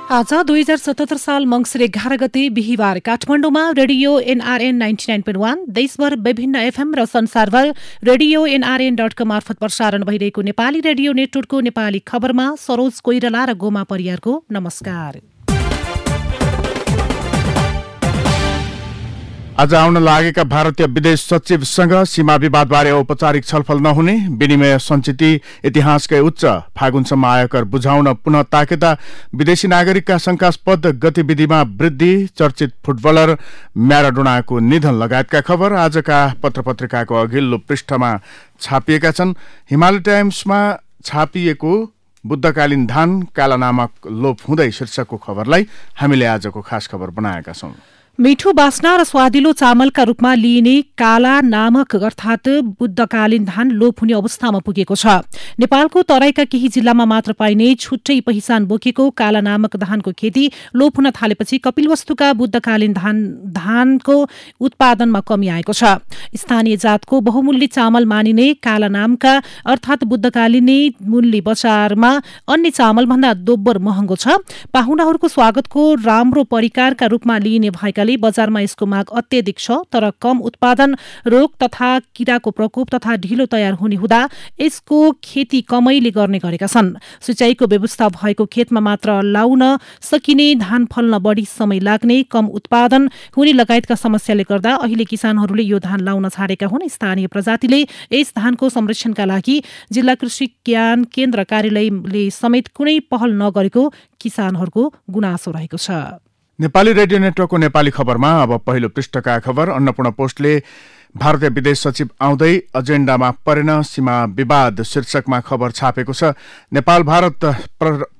आज 2077 साल मङ्सिर 11 गते बिहिबार काठमाडौँमा रेडियो NRN 99.1 देशभर विभिन्न FM र संसारभर रेडियो NRN.com मार्फत प्रसारण भइरहेको नेपाली रेडियो नेटवर्कको नेपाली खबरमा सरोज कोइराला र गोमा परियारको नमस्कार। आज आउन लागेका भारतीय विदेश सचिवसँग सीमा विवादबारे औपचारिक छलफल नहुने, विनिमय सञ्चित इतिहासकै उच्च, फागुनसम्म आयकर बुझाउन पुनः ताकेता, विदेशी नागरिकका शंकास्पद गतिविधिमा वृद्धि, चर्चित फुटबलर म्याराडोनाको निधन लगायतका खबर आजका पत्रपत्रिकाको अघिल्लो पृष्ठमा छापिएका छन्। हिमालय टाइम्समा छापिएको बुद्धकालीन धान काला नामक लोप हुँदै शीर्षकको खबरलाई हामीले आजको खास खबर बनाएका छौं। मिठो बास्ना र स्वादिलो चामलका रूपमा लिइने काला नामक अर्थात बुद्धकालीन धान लोप हुने अवस्थामा पुगेको छ। नेपालको तराईका केही जिल्लामा मात्र पाइने छुट्टै पहिचान बोकेको काला नामक धानको खेती लोप हुन थालेपछि कपिलवस्तुका बुद्धकालीन धानको उत्पादनमा कमी आएको छ। स्थानीय जातको बहुमूल्य चामल मानिने काला नामका अर्थात बुद्धकालीन मूल्य बजारमा अन्य चामलभन्दा दोब्बर महँगो छ। पाहुनाहरूको स्वागतको राम्रो परिकारका रूपमा लिइने भएका बजारमा यसको माग अत्यधिक छ, तर कम उत्पादन, रोग तथा किराको प्रकोप तथा ढिलो तयार हुने हुँदा यसको खेती कमैले गर्ने गरेका छन्। सिंचाइको व्यवस्था भएको खेतमा मात्र लाउन सकिने, धान फल्न बढी समय लाग्ने, कम उत्पादन हुने लगायतका समस्याले गर्दा अहिले किसानहरूले यो धान लाउन छाडेका हुन्। स्थानीय प्रजातिले यस धानको संरक्षणका लागि जिल्ला कृषि ज्ञान केन्द्र कार्यालयले समेत कुनै पहल नगरेको किसानहरूको गुनासो रहेको छ। नेपाली रेडियो नेटवर्कको नेपाली खबरमा अब पहिलो पृष्ठका खबर। अन्नपूर्ण पोस्टले भारतीय विदेश सचिव आउँदै एजेन्डामा परेन, सीमा विवाद शीर्षकमा खबर छापेको छ। नेपाल भारत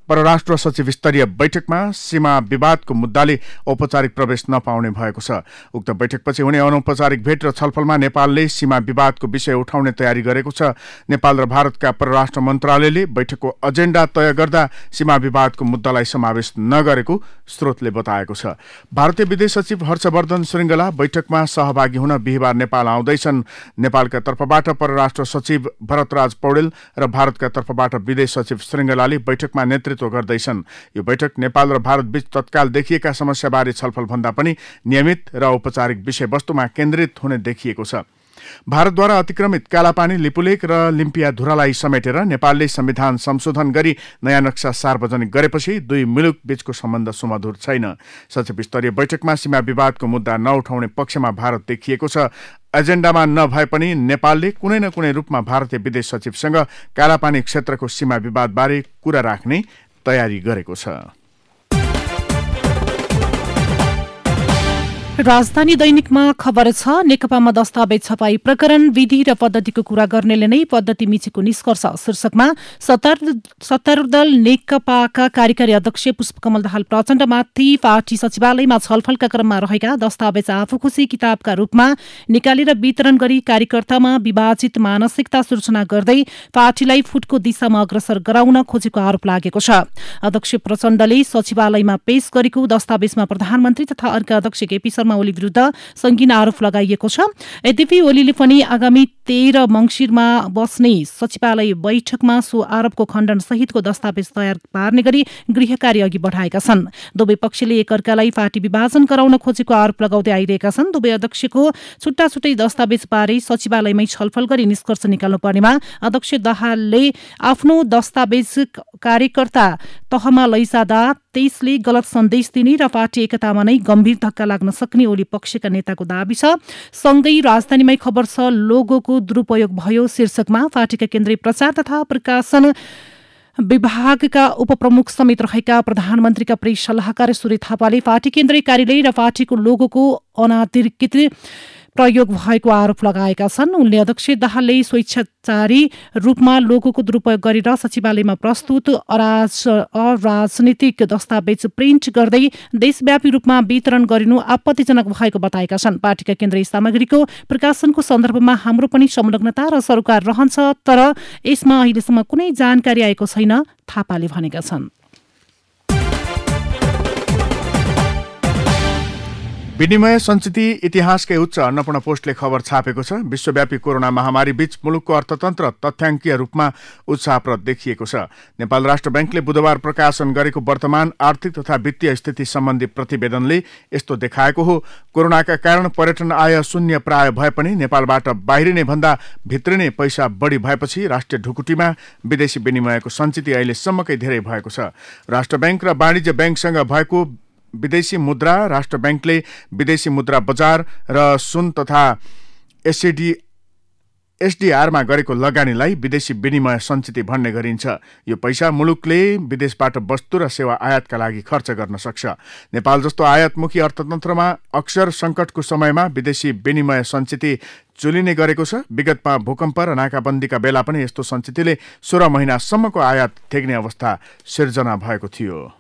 परराष्ट्र सचिव स्तरीय बैठकमा सीमा विवादको मुद्दाले औपचारिक प्रवेश नपाउने भएको छ। उक्त बैठकपछि हुने अनौपचारिक भेट र छलफलमा नेपालले सीमा विवादको विषय उठाउने तयारी गरेको छ। नेपाल र भारतका परराष्ट्र मन्त्रालयले बैठकको एजेन्डा तय गर्दा सीमा विवादको मुद्दालाई समावेश नगरेको स्रोतले बताएको छ। भारतीय विदेश सचिव हर्षवर्धन श्रृङ्गला बैठकमा सहभागी हुन बिहिबार नेपाल आउँदैछन्। नेपालका तर्फबाट परराष्ट्र सचिव भरतराज पौडेल र भारतका तर्फबाट विदेश सचिव श्रृङ्गलाले बैठकमा नेतृत्व गर्दैछन्। यो बैठक नेपाल र भारत बीच तत्काल देखिएका समस्याबारे छलफल भन्दा पनि नियमित र औपचारिक विषयवस्तुमा केन्द्रित हुने देखिएको छ। भारतद्वारा अतिक्रमित कालापानी, लिपुलेक र लिम्पिया धुरालाई समेटेर नेपालले संविधान संशोधन गरी नयाँ नक्सा सार्वजनिक गरेपछि दुई मुलुक बीचको सम्बन्ध सुमधुर छैन। सचिव स्तरीय बैठकमा सीमा विवादको मुद्दा नउठाउने पक्षमा भारत देखिएको छ। एजेन्डामा नभए पनि नेपालले कुनै न कुनै रूपमा भारतीय विदेश सचिवसँग कालापानी क्षेत्रको सीमा विवादबारे कुरा राख्ने तयारी गरेको छ। राजधानी दैनिकमा खबर छ, नेकपामा दस्तावेज छपाई प्रकरण विधि र पद्धतिको कुरा गर्नेले नै पद्धति मिचेको निष्कर्ष शीर्षकमा सत्तारूढ दल नेकपाका कार्यकारी अध्यक्ष पुष्पकमल दाहाल प्रचण्डमाथि पार्टी सचिवालयमा छलफलका क्रममा रहेका दस्तावेज आफू खुसी किताबका रूपमा निकालेर वितरण गरी कार्यकर्तामा विभाजित मानसिकता सृजना गर्दै पार्टीलाई फुटको दिशामा अग्रसर गराउन खोजेको आरोप लागेको छ। अध्यक्ष प्रचण्डले सचिवालयमा पेश गरेको दस्तावेजमा प्रधानमन्त्री तथा अर्का अध्यक्ष केपी ओली विरुद्ध संगीन आरोप लगाइएको छ। यद्यपि ओलीले पनि आगामी 13 मङ्सिरमा बस्ने सचिवालय बैठकमा सो आरोपको खण्डन सहितको दस्तावेज तयार पार्ने गरी गृह कार्य अघि बढाएका छन्। दुवै पक्षले एकअर्कालाई पार्टी विभाजन गराउन खोजेको आरोप लगाउँदै आइरहेका छन्। दुवै अध्यक्षको छुट्टा छुट्टै दस्तावेजबारे सचिवालयमै छलफल गरी निष्कर्ष निकाल्नु पर्नेमा अध्यक्ष दाहालले आफ्नो दस्तावेज कार्यकर्ता तहमा लैजाँदा त्यसले गलत सन्देश दिने र पार्टी एकतामा नै गम्भीर धक्का लाग्न सक्ने ओली पक्षका नेताको दाबी छ। सँगै राजधानीमै खबर छ, लोगोको दुरुपयोग भयो शीर्षकमा पार्टीका केन्द्रीय प्रचार तथा प्रकाशन विभागका उपप्रमुख समेत रहेका प्रधानमन्त्रीका प्रेस सल्लाहकार सूर्य थापाले पार्टी केन्द्रीय कार्यालय र पार्टीको लोगोको अनाधिकृत प्रयोग भएको आरोप लगाएका छन्। उनले अध्यक्ष दाहालले स्वेच्छाचारी रूपमा लोगोको दुरुपयोग गरेर सचिवालयमा प्रस्तुत अराजनीतिक दस्तावेज प्रिन्ट गर्दै देशव्यापी रूपमा वितरण गरिनु आपत्तिजनक भएको बताएका छन्। पार्टीका केन्द्रीय सामग्रीको प्रकाशनको सन्दर्भमा हाम्रो पनि संलग्नता र सरोकार रहन्छ, तर यसमा अहिलेसम्म कुनै जानकारी आएको छैन, थापाले भनेका छन्। विनिमय सञ्चिति इतिहासकै उच्च अन्नपूर्ण पोस्टले खबर छापेको छ। विश्वव्यापी कोरोना महामारी बीच मुलुकको अर्थतन्त्र तथ्याङ्कीय रूपमा उत्साहप्रद देखिएको छ। नेपाल राष्ट्र बैंकले बुधबार प्रकाशन गरेको वर्तमान आर्थिक तथा वित्तीय स्थिति सम्बन्धी प्रतिवेदनले यस्तो देखाएको हो। कोरोनाका कारण पर्यटन आय शून्य प्राय भए पनि नेपालबाट बाहिरिने भन्दा भित्रिने पैसा बढी भएपछि राष्ट्रिय ढुकुटीमा विदेशी विनिमयको सञ्चिति अहिलेसम्मकै धेरै भएको छ। राष्ट्र बैंक र वाणिज्य बैंकसँग भएको विदेशी मुद्रा, राष्ट्र बैंकले विदेशी मुद्रा बजार र सुन तथा एसडीआरमा गरेको लगानीलाई विदेशी विनिमय सञ्चिति भन्ने गरिन्छ। यो पैसा मुलुकले विदेशबाट वस्तु र सेवा आयातका लागि खर्च गर्न सक्छ। नेपाल जस्तो आयातमुखी अर्थतन्त्रमा अक्सर सङ्कटको समयमा विदेशी विनिमय सञ्चिति चुलिने गरेको छ। विगतमा भूकम्प र नाकाबन्दीका बेला पनि यस्तो सञ्चितिले 16 महिनासम्मको आयात थेग्ने अवस्था सिर्जना भएको थियो।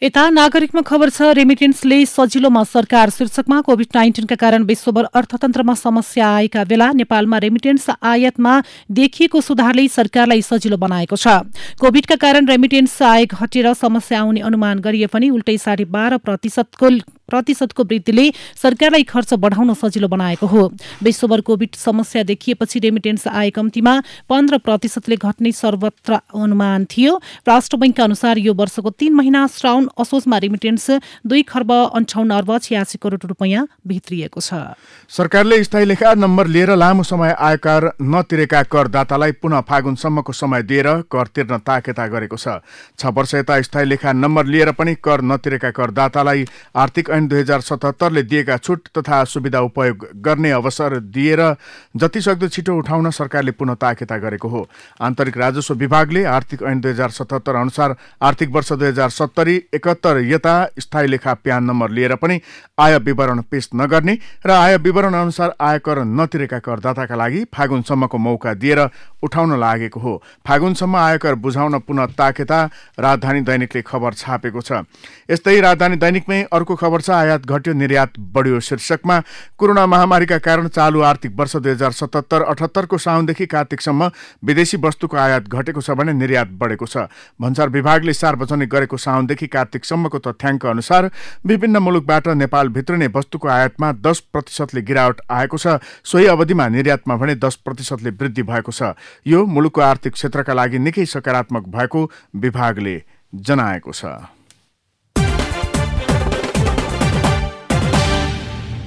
यता नागरिकमा खबर छ, रेमिटेन्सले सजिलोमा सरकार शीर्षकमा कोभिड-19 का कारण विश्वभर अर्थतन्त्रमा समस्या आएका बेला नेपालमा रेमिटेन्स आयातमा देखिएको सुधारले सरकारलाई सजिलो बनाएको छ। कोभिडका कारण रेमिटेन्स आय घटेर समस्या आउने अनुमान गरिए पनि उल्टै 12.5% वृद्धिले सरकारलाई खर्च बढाउन सजिलो बनाएको हो। विश्वभर कोभिड समस्या देखिएपछि रेमिटेन्स आय कम्तीमा 15%ले घट्ने सर्वत्र अनुमान थियो। राष्ट्र बैंकका अनुसार यो वर्षको 3 महिना श्रावण असोजमा रेमिटेन्स 2 खर्ब 58 अर्ब 86 करोड रुपैयाँ भित्रिएको छ। सरकारले स्थायी लेखा नम्बर लिएर लामो समय आयकर नतिरेका करदातालाई पुनः फागुनसम्मको समय दिएर कर तिर्न ताकेता गरेको छ। 6 वर्ष यता स्थायी लेखा नम्बर लिएर पनि कर नतिरेका करदातालाई आर्थिक ऐन 2077 ले दिएका छुट तथा सुविधा उपयोग गर्ने अवसर दिएर जतिसक्दो छिटो उठाउन सरकारले पुनः ताकेता गरेको हो। आन्तरिक राजस्व विभागले आर्थिक ऐन 2077 अनुसार आर्थिक वर्ष 2070-71 यता स्थायी लेखा प्यान नम्बर लिएर पनि आय विवरण पेश नगर्ने र आय विवरण अनुसार आयकर नतिरेका करदाताका लागि फागुनसम्मको मौका दिएर उठाउन लागेको हो। फागुनसम्म आयकर बुझाउन पुनः ताकेता राजधानी दैनिकले खबर छापेको छ। यस्तै राजधानी दैनिकमै अर्को खबर छ, आयात घट्यो निर्यात बढ्यो शीर्षकमा कोरोना महामारीका कारण चालु आर्थिक वर्ष 2077-78 को साउनदेखि कार्तिकसम्म विदेशी वस्तुको आयात घटेको छ भने निर्यात बढेको छ। भन्सार विभागले सार्वजनिक गरेको साउनदेखि कार्तिकसम्मको तथ्याङ्क अनुसार विभिन्न मुलुकबाट नेपाल भित्रिने वस्तुको आयातमा 10% गिरावट आएको छ। सोही अवधिमा निर्यातमा भने 10% वृद्धि भएको छ। यो मुलुकको आर्थिक क्षेत्रका लागि निकै सकारात्मक भएको विभागले जनाएको छ।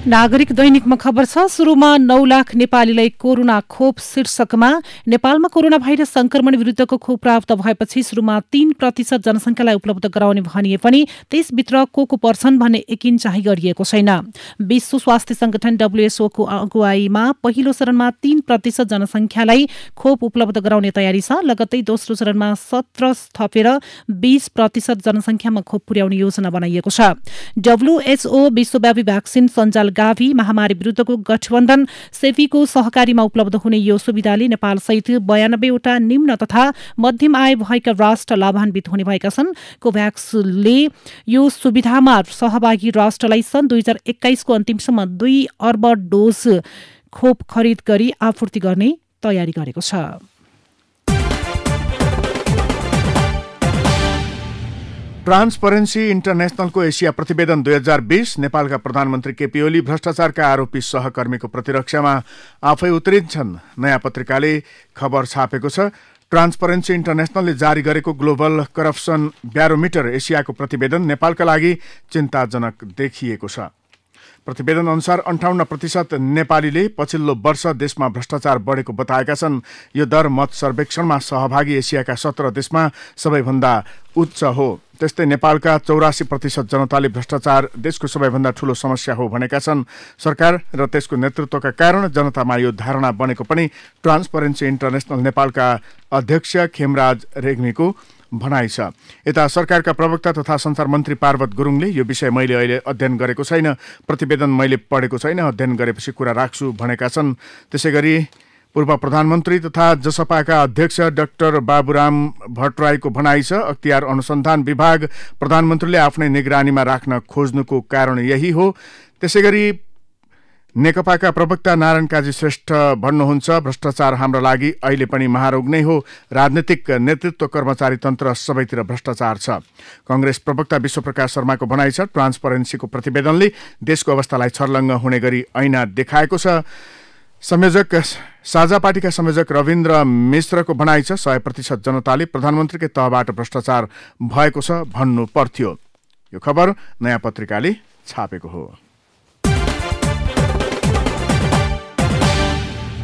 नागरिक दैनिकमा खबर छ, सुरुमा 9 लाख नेपालीलाई कोरोना खोप शीर्षकमा नेपालमा कोरोना भाइरस संक्रमण विरुद्धको खोप प्राप्त भएपछि सुरुमा 3% जनसंख्यालाई उपलब्ध गराउने भनिए पनि त्यसभित्र को पर्छन् भन्ने यकिन चाहिँ गरिएको छैन। विश्व स्वास्थ्य संगठन WHO को अगुवाईमा पहिलो चरणमा 3% जनसंख्यालाई खोप उपलब्ध गराउने तयारी छ। लगत्तै दोस्रो चरणमा 17 थपेर 20% जनसंख्यामा खोप पुर्याउने योजना बनाइएको छ। WHO विश्वव्यापी भ्याक्सिन सञ्जाल गाभी महामारी विरुद्धको गठबन्धन सेफीको सहकारीमा उपलब्ध हुने यो सुविधाले नेपाल सहित 92 वटा निम्न तथा मध्यम आय भएका राष्ट्र लाभान्वित हुने भएका छन्। कोभ्याक्सले यो सुविधामा सहभागी राष्ट्रलाई सन् 2021 को अन्तिमसम्म 2 अर्ब डोज खोप खरिद गरी आपूर्ति गर्ने तयारी गरेको छ। ट्रान्सपरेन्सी इन्टरनेशनलको एसिया प्रतिवेदन 2020 नेपालका प्रधानमन्त्री केपी ओली भ्रष्टाचारका आरोपी सहकर्मीको प्रतिरक्षामा आफै उत्रिन्छन्। नयाँ पत्रिकाले खबर छापेको छ। ट्रान्सपरेन्सी इन्टरनेशनलले जारी गरेको ग्लोबल करप्सन ब्यारोमिटर एसियाको प्रतिवेदन नेपालका लागि चिन्ताजनक देखिएको छ। प्रतिवेदन अनुसार 58% नेपालीले पछिल्लो वर्ष देशमा भ्रष्टाचार बढेको बताएका छन्। यो दर मत सर्वेक्षणमा सहभागी एसियाका 17 देशमा सबैभन्दा उच्च हो। त्यस्तै नेपालका 84% जनताले भ्रष्टाचार देशको सबैभन्दा ठूलो समस्या हो भनेका छन्। सरकार र त्यसको नेतृत्वका कारण जनतामा यो धारणा बनेको पनि ट्रान्सपरेन्सी इन्टरनेशनल नेपालका अध्यक्ष खेमराज रेग्मीको भनाइ छ। यता सरकारका प्रवक्ता तथा संचार मन्त्री पार्वत गुरुङले यो विषय मैले अहिले अध्ययन गरेको छैन, प्रतिवेदन मैले पढेको छैन, अध्ययन गरेपछि कुरा राख्छु भनेका छन्। त्यसैगरी पूर्व प्रधानमन्त्री तथा जसपाका अध्यक्ष डाक्टर बाबुराम भट्टराईको भनाइ छ, अख्तियार अनुसन्धान विभाग प्रधानमन्त्रीले आफ्नै निगरानीमा राख्न खोज्नुको कारण यही हो। त्यसैगरी नेकपाका प्रवक्ता नारायण काजी श्रेष्ठ भन्नुहुन्छ, भ्रष्टाचार हाम्रो लागि अहिले पनि महारोग नै हो। राजनीतिक नेतृत्व, कर्मचारी तन्त्र सबैतिर भ्रष्टाचार छ। कांग्रेस प्रवक्ता विश्वप्रकाश शर्माको भनाइ छ, ट्रान्सपरेन्सीको प्रतिवेदनले देशको अवस्थालाई छर्लङ्ग हुने गरी ऐना देखाएको छ। साझा पार्टीका संयोजक रविन्द्र मिश्रको भनाइ छ, 100% जनताले प्रधानमन्त्रीकै तहबाट भ्रष्टाचार भएको छ भन्नु पर्थ्यो। यो खबर नयाँ पत्रिकाले छापेको हो।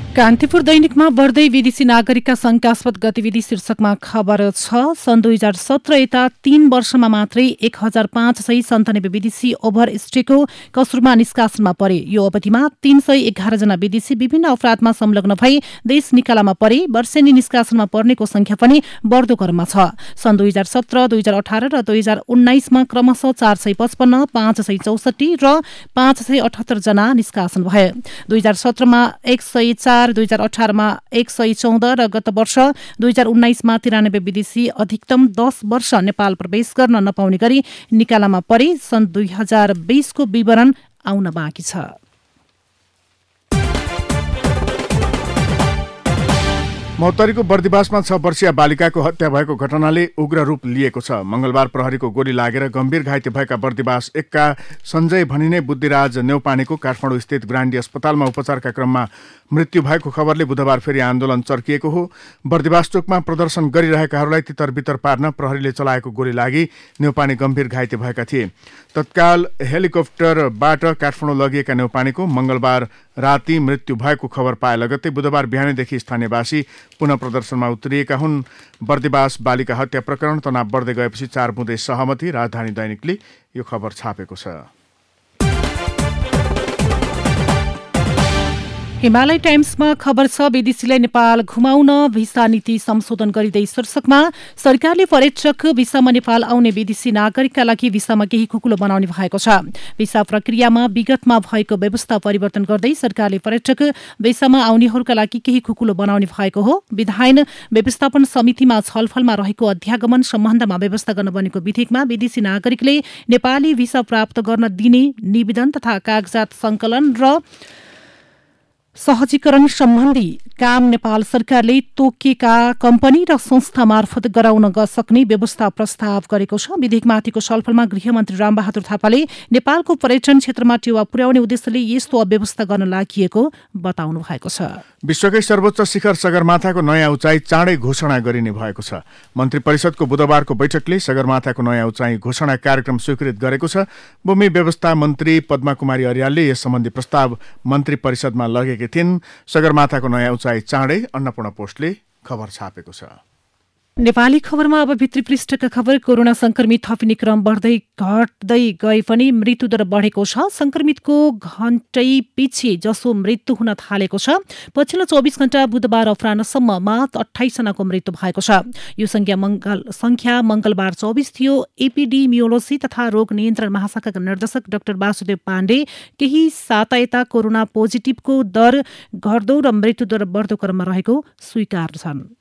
कान्तिपुर दैनिकमा बढ्दै विदेशी नागरिकका शंकास्पद गतिविधि शीर्षकमा खबर छ। सन् 2017 यता 3 वर्षमा मात्रै 1597 विदेशी ओभर स्टेको कसुरमा निष्कासनमा परे। यो अवधिमा 311 जना विदेशी विभिन्न अपराधमा संलग्न भई देश निकालामा परे। वर्षेनी निष्कासनमा पर्नेको संख्या पनि बढ्दो क्रममा छ। सन् 2017, 2018 र 2019 मा क्रमशः 455, 564 र 578 जना निष्कासन भए। 2017 मा 104, 2018 मा 114 र गत वर्ष 2019 मा 93 विदेशी अधिकतम 10 वर्ष नेपाल प्रवेश गर्न नपाउने गरी निकालामा परे। सन् 2020 को विवरण आउन बाँकी छ। मौतरीको बर्दिवासमा 6 वर्षीय बालिकाको हत्या भएको घटनाले उग्र रूप लिएको छ। मंगलबार प्रहरीको गोली लागेर गम्भीर घाइते भएका बर्दिवास 1 का सञ्जय भनिने बुद्धिराज नेउपानेको काठमाडौँ स्थित ग्रान्डी अस्पतालमा उपचारका क्रममा मृत्यु भएको खबरले बुधबार फेरि आन्दोलन चर्किएको हो। बर्दिवास चोकमा प्रदर्शन गरिरहेकाहरूलाई तितरबितर पार्न प्रहरीले चलाएको गोली लागि नेउपाने गम्भीर घाइते भएका थिए। तत्काल हेलिकप्टरबाट काठमाडौँ लगिएका नेउपानेको मंगलबार राति मृत्यु भएको खबर पाए लगत्तै बुधबार बिहानैदेखि स्थानीयवासी पुनः प्रदर्शनमा उत्रिएका हुन्। बर्दिवास बालिका हत्या प्रकरण तनाव बढ्दै गएपछि 4 बुँदे सहमति, राजधानी दैनिकले यो खबर छापेको छ। हिमालय टाइम्समा खबर छ, विदेशीलाई नेपाल घुमाउन भिसा नीति संशोधन गरिँदै शीर्षकमा सरकारले पर्यटक भिसामा नेपाल आउने विदेशी नागरिकका लागि भिसामा केही खुकुलो बनाउने भएको छ। भिसा प्रक्रियामा विगतमा भएको व्यवस्था परिवर्तन गर्दै सरकारले पर्यटक भिसामा आउनेहरूका लागि केही खुकुलो बनाउने भएको हो। विधायन व्यवस्थापन समितिमा छलफलमा रहेको अध्यागमन सम्बन्धमा व्यवस्था गर्न बनेको विधेयकमा विदेशी नागरिकले नेपाली भिसा प्राप्त गर्न दिने निवेदन तथा कागजात संकलन र सहजीकरण सम्बन्धी काम नेपाल सरकारले तोकेका कम्पनी र संस्था मार्फत गराउन सक्ने व्यवस्था प्रस्ताव गरेको छ। विधेयकमाथिको छलफलमा गृहमन्त्री रामबहादुर थापाले नेपालको पर्यटन क्षेत्रमा टेवा पुर्याउने उद्देश्यले यस्तो अव्यवस्था गर्न लागि बताउनु भएको छ। विश्वकै सर्वोच्च शिखर सगरमाथाको नयाँ उचाइ चाँडै घोषणा गरिने भएको छ। मन्त्री परिषदको बुधबारको बैठकले सगरमाथाको नयाँ उचाइ घोषणा कार्यक्रम स्वीकृत गरेको छ। भूमि व्यवस्था मन्त्री पद्मा कुमारी अर्यालले यस सम्बन्धी प्रस्ताव मन्त्री परिषदमा लगेकी थिइन्। सगरमाथाको नयाँ उचाइ चाँडै, अन्नपूर्ण पोस्टले खबर छापेको छ। नेपाली खबरमा अब भित्री पृष्ठका खबर। कोरोना संक्रमित थपिने क्रम बढ्दै घट्दै गए पनि मृत्युदर बढेको छ। संक्रमितको घण्टै पछि जसो मृत्यु हुन थालेको छ। पछिल्लो 24 घण्टा बुधबार अपराह्नसम्ममा 28 जनाको मृत्यु भएको छ। यो संख्या मंगलबार 24 थियो। एपिडेमियोलोजी तथा रोग नियन्त्रण महाशाखाका निर्देशक डाक्टर वासुदेव पाण्डे केही साता यता कोरोना पोजिटिभको दर घट्दो र मृत्युदर बढ्दो क्रममा रहेको स्वीकार्छन्।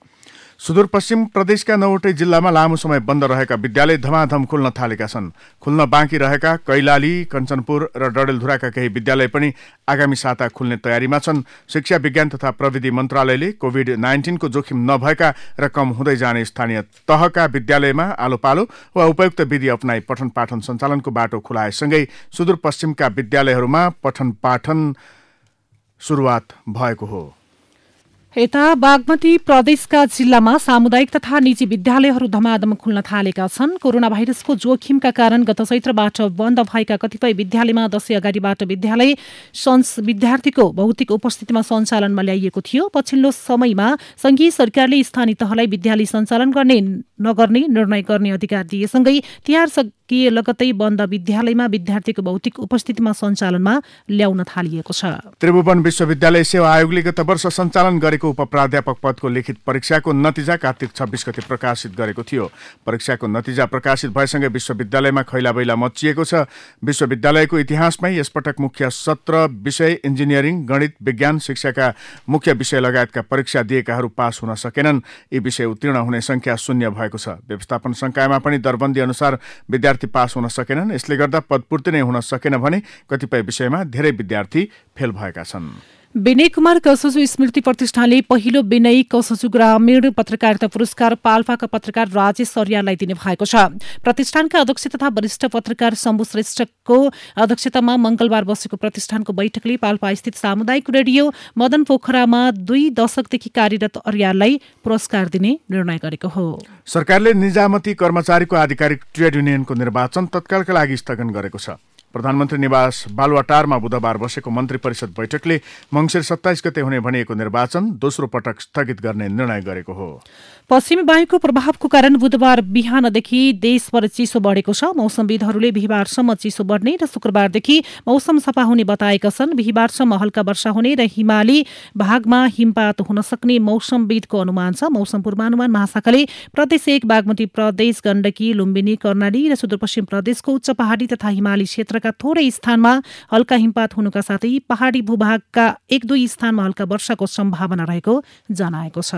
सुदूरपश्चिम प्रदेशका 9वटै जिल्लामा लामो समय बन्द रहेका विद्यालय धमाधम खुल्न थालेका छन्। खुल्न बाँकी रहेका कैलाली, कञ्चनपुर र डडेलधुराका केही विद्यालय पनि आगामी साता खुल्ने तयारीमा छन्। शिक्षा विज्ञान तथा प्रविधि मन्त्रालयले कोभिड-19 को जोखिम नभएका र कम हुँदै जाने स्थानीय तहका विद्यालयमा आलोपालो वा उपयुक्त विधि अपनाई पठन पाठन सञ्चालनको बाटो खुलाएसँगै सुदूरपश्चिमका विद्यालयहरूमा पठन पाठन सुरुवात भएको हो। यता बागमती प्रदेशका जिल्लामा सामुदायिक तथा निजी विद्यालयहरू धमाधम खुल्न थालेका छन्। कोरोना भाइरसको जोखिमका कारण गत चैत्रबाट बन्द भएका कतिपय विद्यालयमा दशैं अगाडिबाट विद्यालय विद्यार्थीको भौतिक उपस्थितिमा सञ्चालनमा ल्याइएको थियो। पछिल्लो समयमा संघीय सरकारले स्थानीय तहलाई विद्यालय सञ्चालन गर्ने नगर्ने निर्णय गर्ने अधिकार दिएसँगै तिहार सकिए लगतै बन्द विद्यालयमा विद्यार्थीको भौतिक उपस्थितिमा सञ्चालनमा ल्याउन थालिएको छ। त्रिभुवन विश्वविद्यालय सेवा आयोगले गत वर्ष सञ्चालन गरेको उपप्राध्यापक पदको लिखित परीक्षाको नतिजा कार्तिक 26 गते प्रकाशित गरेको थियो। परीक्षाको नतिजा प्रकाशित भएसँगै विश्वविद्यालयमा खैलाबैला मच्चिएको छ। विश्वविद्यालयको इतिहासमै यसपटक मुख्य 17 विषय इन्जिनियरिङ, गणित, विज्ञान, शिक्षाका मुख्य विषय लगायतका परीक्षा दिएकाहरू पास हुन सकेनन्। यी विषय उत्तीर्ण हुने संख्या 0 भएको भएको छ। व्यवस्थापन संकायमा पनि दरबन्दी अनुसार विद्यार्थी पास हुन सकेनन्। यसले गर्दा पदपूर्ति नै हुन सकेन भने कतिपय विषयमा धेरै विद्यार्थी फेल भएका छन्। विनय कुमार कसोजु स्मृति प्रतिष्ठानले पहिलो विनय कसोजु ग्रामीण पत्रकारिता पुरस्कार पाल्पाका पत्रकार राजेश अर्याललाई दिने भएको छ। प्रतिष्ठानका अध्यक्ष तथा वरिष्ठ पत्रकार शम्भु श्रेष्ठको अध्यक्षतामा मंगलबार बसेको प्रतिष्ठानको बैठकले पाल्पा स्थित सामुदायिक रेडियो मदन पोखरामा 2 दशकदेखि कार्यरत अर्याललाई पुरस्कार दिने निर्णय गरेको हो। सरकारले निजामती कर्मचारीको आधिकारिक ट्रेड युनियनको निर्वाचन तत्कालका लागि स्थगन गरेको छ। प्रधानमन्त्री निवास बालुवाटारमा बुधबार बसेको मन्त्री परिषद बैठकले मङ्सिर 27 गते हुने भनिएको निर्वाचन दोस्रो पटक स्थगित गर्ने निर्णय गरेको हो। पश्चिमी वायुको प्रभावको कारण बुधबार बिहानदेखि देशभर चिसो बढेको छ। मौसमविदहरूले बिहिबारसम्म चिसो बढ्ने र शुक्रबारदेखि मौसम सफा हुने बताएका छन्। बिहिबारसम्म हल्का वर्षा हुने र हिमाली भागमा हिमपात हुन सक्ने मौसमविदको अनुमान छ। मौसम पूर्वानुमान महाशाखाले प्रदेश 1 बागमती प्रदेश गण्डकी लुम्बिनी कर्णाली र सुदूरपश्चिम प्रदेशको उच्च पहाडी तथा हिमाली क्षेत्रका थोरै स्थानमा हल्का हिमपात हुनुका साथै पहाडी भूभागका 1-2 स्थानमा हल्का वर्षाको सम्भावना रहेको जनाएको छ।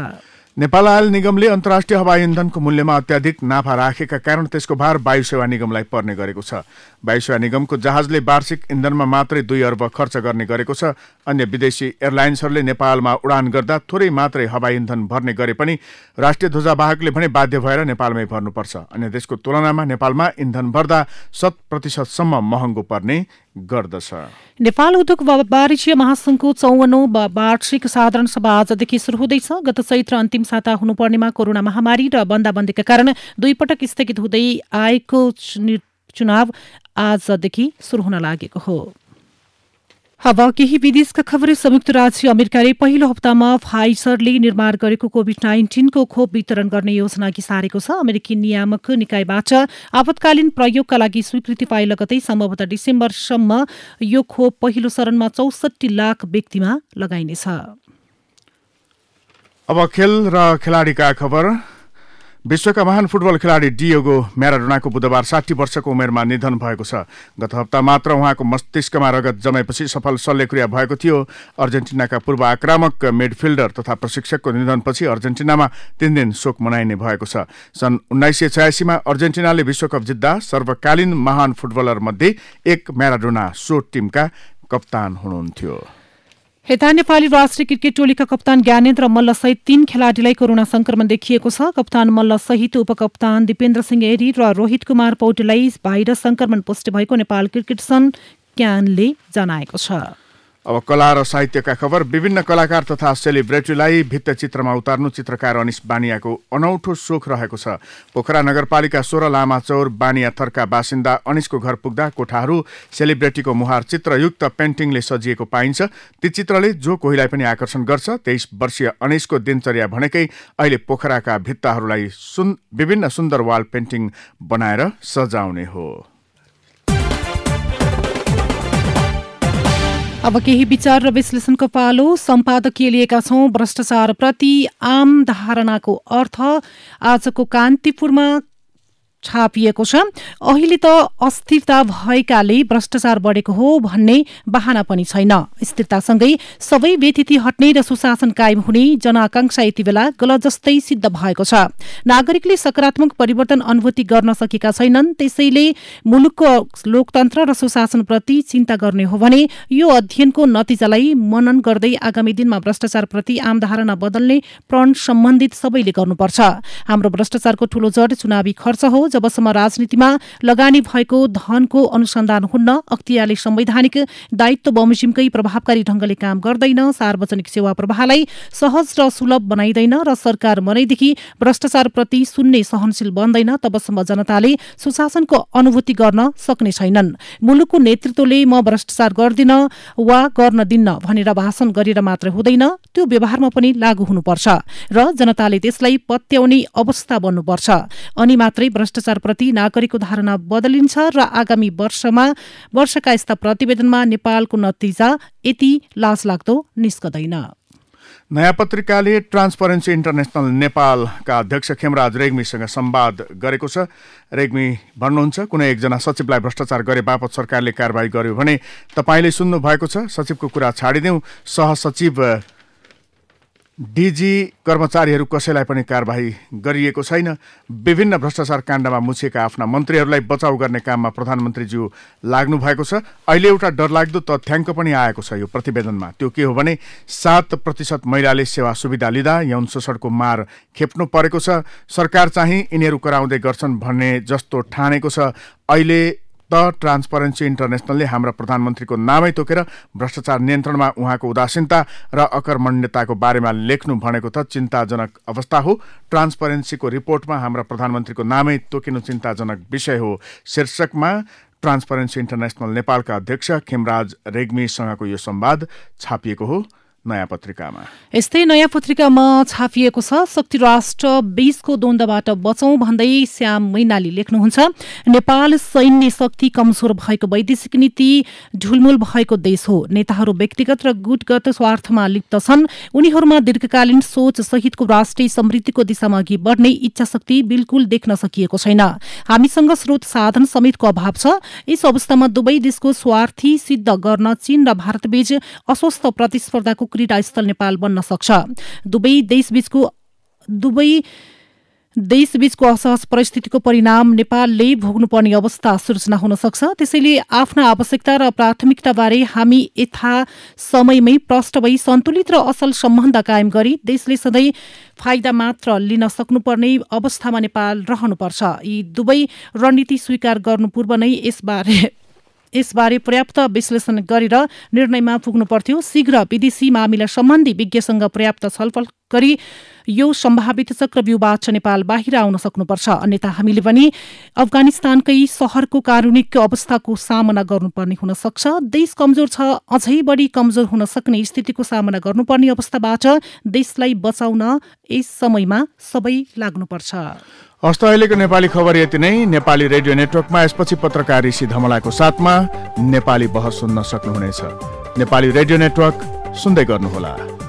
नेपाल आयल निगमले अन्तर्राष्ट्रिय हवाई इन्धनको मूल्यमा अत्याधिक नाफा राखेका कारण त्यसको भार वायु सेवा निगमलाई पर्ने गरेको छ। वायु सेवा निगमको जहाजले वार्षिक इन्धनमा मात्रै 2 अर्ब खर्च गर्ने गरेको छ। अन्य विदेशी एयरलाइन्सहरूले नेपालमा उडान गर्दा थोरै मात्रै हवाई इन्धन भर्ने गरे पनि राष्ट्रिय ध्वजावाहकले भने बाध्य भएर नेपालमै भर्नुपर्छ। अन्य देशको तुलनामा नेपालमा इन्धन भर्दा 100% सम्म महँगो पर्ने गर्दछ। नेपाल उद्योग वाणिज्य महासंघको 54औं वार्षिक साधारण सभा आजदेखि शुरू हुँदैछ। गत चैत्र अन्तिम साता हुनुपर्नेमा कोरोना महामारी र बन्दाबन्दीका कारण 2 पटक स्थगित हुँदै आएको चुनाव आजदेखि शुरू हुन लागेको हो। अब केही विदेशका खबर। संयुक्त राज्य अमेरिकाले पहिलो हप्तामा फाइजरले निर्माण गरेको कोभिड-19 को खोप वितरण गर्ने योजना अघि सारेको छ। अमेरिकी नियामक निकायबाट आपतकालीन प्रयोगका लागि स्वीकृति पाए लगतै सम्भवतः डिसेम्बरसम्म यो खोप पहिलो चरणमा 64 लाख व्यक्तिमा लगाइनेछ। अब खेल र खेलाडीका खबर। विश्वका महान फुटबल खेलाडी डिएगो म्याराडोनाको बुधबार 60 वर्षको उमेरमा निधन भएको छ। गत हप्ता मात्र उहाँको मस्तिष्कमा रगत जमेपछि सफल शल्यक्रिया भएको थियो। अर्जेन्टिनाका पूर्व आक्रामक मिडफिल्डर तथा प्रशिक्षकको निधनपछि अर्जेन्टिनामा 3 दिन शोक मनाइने भएको छ। सन् 1986 मा अर्जेन्टिनाले विश्वकप जित्दा सर्वकालीन महान फुटबलर मध्ये एक म्याराडोना सो टिमका कप्तान हुनुहुन्थ्यो। यता नेपाली राष्ट्रिय क्रिकेट टोलीका कप्तान ज्ञानेन्द्र मल्ल सहित 3 खेलाडीलाई कोरोना संक्रमण देखिएको छ। कप्तान मल्ल सहित उपकप्तान दिपेन्द्र सिंह एरी र रोहित कुमार पौडेललाई भाइरस संक्रमण पुष्टि भएको नेपाल क्रिकेट संघ क्यानले जनाएको छ। अब कला र साहित्यका खबर। विभिन्न कलाकार तथा सेलिब्रेटीलाई भित्तचित्रमा उतार्नु चित्रकार अनिश बानियाको अनौठो सोख रहेको छ। पोखरा नगरपालिका 16 लामाचौर बानिया थरका बासिन्दा अनिशको घर पुग्दा कोठाहरू सेलिब्रेटीको मुहार चित्रयुक्त पेन्टिङले सजिएको पाइन्छ। ती चित्रले जो कोहीलाई पनि आकर्षण गर्छ। 23 वर्षीय अनिशको दिनचर्या भनेकै अहिले पोखराका भित्ताहरूलाई विभिन्न सुन्दर वाल पेन्टिङ बनाएर सजाउने हो। अब केही विचार र विश्लेषणको पालो। सम्पादकीय लिएका छौं। भ्रष्टाचार प्रति आम धारणाको अर्थ आजको कान्तिपुरमा छापिएको छ। अहिले त अस्थिरता भएकाले भ्रष्टाचार बढेको हो भन्ने बहाना पनि छैन। स्थिरतासँगै सबै व्यतिथि हट्ने र सुशासन कायम हुने जनआकांक्षा यति बेला गलत जस्तै सिद्ध भएको छ। नागरिकले सकारात्मक परिवर्तन अनुभूति गर्न सकेका छैनन्। त्यसैले मुलुकको लोकतन्त्र र सुशासनप्रति चिन्ता गर्ने हो भने यो अध्ययनको नतिजालाई मनन गर्दै आगामी दिनमा भ्रष्टाचारप्रति आम धारणा बदल्ने प्रण सम्बन्धित सबैले गर्नुपर्छ। हाम्रो भ्रष्टाचारको ठूलो जड चुनावी खर्च हो। जबसम्म राजनीतिमा लगानी भएको धनको अनुसन्धान हुन्न, अख्तियारले संवैधानिक दायित्व बमोजिमकै प्रभावकारी ढंगले काम गर्दैन, सार्वजनिक सेवा प्रवाहलाई सहज र सुलभ बनाइदैन र सरकार मनैदेखि भ्रष्टाचारप्रति सुन्ने सहनशील बन्दैन, तबसम्म जनताले सुशासनको अनुभूति गर्न सक्ने छैनन्। मुलुकको नेतृत्वले म भ्रष्टाचार गर्दिन वा गर्न दिन्न भनेर भाषण गरेर मात्र हुँदैन, त्यो व्यवहारमा पनि लागू हुनुपर्छ र जनताले त्यसलाई पत्याउने अवस्था बन्नुपर्छ। अनि मात्रै भ्रष्टाचारप्रति नागरिकको धारणा बदलिन्छ र आगामी वर्षका यस्ता प्रतिवेदनमा नेपालको नतिजा यति लाजलाग्दो निस्कदैन। नयाँ पत्रिकाले ट्रान्सपरेन्सी इन्टरनेशनल नेपालका अध्यक्ष खेमराज रेग्मीसँग संवाद गरेको छ। रेग्मी भन्नुहुन्छ, कुनै एकजना सचिवलाई भ्रष्टाचार गरे बापत सरकारले कारबाही गर्यो भने तपाईँले सुन्नु भएको छ। सचिवको कुरा छाडिदेऊ, सहसचिव डीजी कर्मचारीहरू कसैलाई पनि कारबाही गरिएको छैन। विभिन्न भ्रष्टाचार काण्डमा मुछिएका आफ्ना मन्त्रीहरूलाई बचाउ गर्ने काममा प्रधानमन्त्रीज्यू लाग्नु भएको छ। अहिले एउटा डरलाग्दो तथ्याङ्क पनि आएको छ यो प्रतिवेदनमा। त्यो के हो भने 7% महिलाले सेवा सुविधा लिँदा यौन शोषणको मार खेप्नु परेको छ। सरकार चाहिँ यिनीहरू कराउँदै गर्छन् भन्ने जस्तो ठानेको छ। अहिले त ट्रान्सपरेन्सी इन्टरनेसनलले हाम्रा प्रधानमन्त्रीको नामै तोकेर भ्रष्टाचार नियन्त्रणमा उहाँको उदासीनता र अकर्मण्यताको बारेमा लेख्नु भनेको त चिन्ताजनक अवस्था हो। ट्रान्सपरेन्सीको रिपोर्टमा हाम्रा प्रधानमन्त्रीको नामै तोकिनु चिन्ताजनक विषय हो शीर्षकमा ट्रान्सपरेन्सी इन्टरनेसनल नेपालका अध्यक्ष खेमराज रेग्मीसँगको यो संवाद छापिएको हो नयाँ पत्रिकामा। यस्तै नयाँ पत्रिकामा छापिएको छ शक्ति राष्ट्र बीचको द्वन्द्वबाट बचौं भन्दै श्याम मैनाली लेख्नुहुन्छ। नेपाल सैन्य शक्ति कमजोर भएको वैदेशिक नीति ढुलमुल भएको देश हो। नेताहरू व्यक्तिगत र गुटगत स्वार्थमा लिप्त छन्। उनीहरूमा दीर्घकालीन सोच सहितको राष्ट्रिय समृद्धिको दिशामा अघि बढ्ने इच्छा शक्ति बिल्कुल देख्न सकिएको छैन। हामीसँग स्रोत साधन समेतको अभाव छ। यस अवस्थामा दुवै देशको स्वार्थी सिद्ध गर्न चीन र भारतबीच अस्वस्थ प्रतिस्पर्धाको क्रीडास्थल नेपाल बन्न सक्छ। दुवै देशबीचको असहज परिस्थितिको परिणाम नेपालले भोग्नुपर्ने अवस्था सृजना हुन सक्छ। त्यसैले आफ्ना आवश्यकता र प्राथमिकताबारे हामी यथा समयमै प्रष्ट भई सन्तुलित र असल सम्बन्ध कायम गरी देशले सधैँ फाइदा मात्र लिन सक्नुपर्ने अवस्थामा नेपाल रहनुपर्छ। यी दुवै रणनीति स्वीकार गर्नु पूर्व नै यसबारे पर्याप्त विश्लेषण गरेर निर्णयमा पुग्नु पर्थ्यो। शीघ्र विदेशी मामिला सम्बन्धी विज्ञसँग पर्याप्त छलफल गरी यो सम्भावित चक्रव्यूहबाट नेपाल बाहिर आउन सक्नुपर्छ। अन्यथा हामीले पनि अफगानिस्तानकै शहरको कारुणिक अवस्थाको सामना गर्नुपर्ने हुन सक्छ। देश कमजोर छ, अझै बढी कमजोर हुन सक्ने स्थितिको सामना गर्नुपर्ने अवस्थाबाट देशलाई बचाउन यस समयमा सबै लाग्नुपर्छ। हस्त अहिलेको नेपाली खबर यति नै। नेपाली रेडियो नेटवर्कमा यसपछि पत्रकार ऋषि धमलाको साथमा नेपाली बहस सुन्न सक्नुहुनेछ। नेपाली रेडियो नेटवर्क सुन्दै गर्नुहोला।